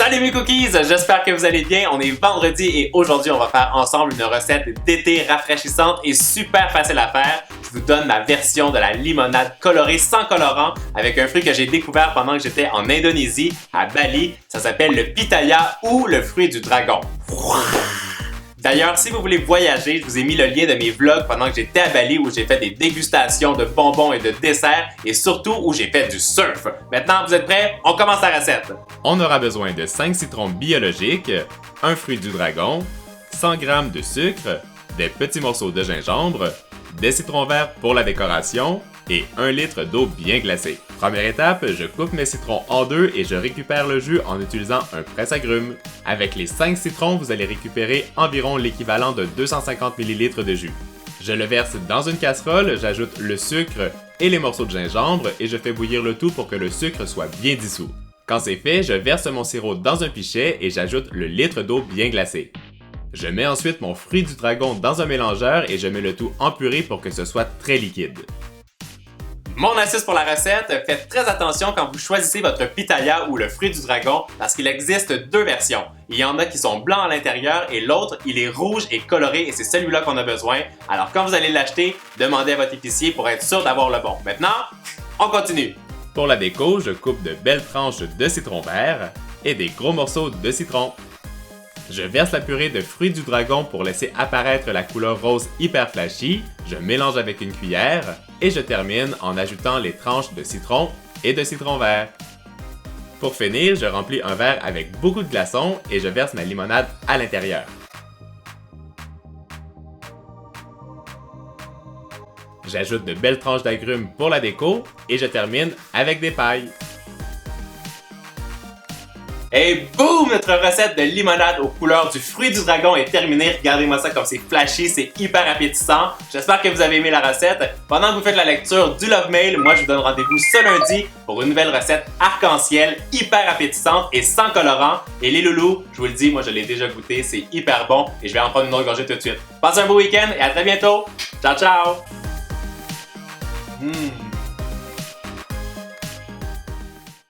Salut mes cookies, j'espère que vous allez bien. On est vendredi et aujourd'hui on va faire ensemble une recette d'été rafraîchissante et super facile à faire. Je vous donne ma version de la limonade colorée sans colorant avec un fruit que j'ai découvert pendant que j'étais en Indonésie, à Bali. Ça s'appelle le pitaya ou le fruit du dragon. D'ailleurs, si vous voulez voyager, je vous ai mis le lien de mes vlogs pendant que j'étais à Bali où j'ai fait des dégustations de bonbons et de desserts et surtout où j'ai fait du surf. Maintenant, vous êtes prêts? On commence la recette! On aura besoin de 5 citrons biologiques, un fruit du dragon, 100 g de sucre, des petits morceaux de gingembre, des citrons verts pour la décoration et 1 litre d'eau bien glacée. Première étape, je coupe mes citrons en deux et je récupère le jus en utilisant un presse-agrumes. Avec les 5 citrons, vous allez récupérer environ l'équivalent de 250 ml de jus. Je le verse dans une casserole, j'ajoute le sucre et les morceaux de gingembre et je fais bouillir le tout pour que le sucre soit bien dissous. Quand c'est fait, je verse mon sirop dans un pichet et j'ajoute le litre d'eau bien glacée. Je mets ensuite mon fruit du dragon dans un mélangeur et je mets le tout en purée pour que ce soit très liquide. Mon astuce pour la recette, faites très attention quand vous choisissez votre pitaya ou le fruit du dragon parce qu'il existe deux versions. Il y en a qui sont blancs à l'intérieur et l'autre, il est rouge et coloré et c'est celui-là qu'on a besoin. Alors quand vous allez l'acheter, demandez à votre épicier pour être sûr d'avoir le bon. Maintenant, on continue! Pour la déco, je coupe de belles tranches de citron vert et des gros morceaux de citron. Je verse la purée de fruits du dragon pour laisser apparaître la couleur rose hyper flashy, je mélange avec une cuillère et je termine en ajoutant les tranches de citron et de citron vert. Pour finir, je remplis un verre avec beaucoup de glaçons et je verse ma limonade à l'intérieur. J'ajoute de belles tranches d'agrumes pour la déco et je termine avec des pailles. Et boum! Notre recette de limonade aux couleurs du fruit du dragon est terminée. Regardez-moi ça comme c'est flashy, c'est hyper appétissant. J'espère que vous avez aimé la recette. Pendant que vous faites la lecture du Love Mail, moi je vous donne rendez-vous ce lundi pour une nouvelle recette arc-en-ciel, hyper appétissante et sans colorant. Et les loulous, je vous le dis, moi je l'ai déjà goûté, c'est hyper bon et je vais en prendre une autre gorgée tout de suite. Passez un beau week-end et à très bientôt. Ciao ciao!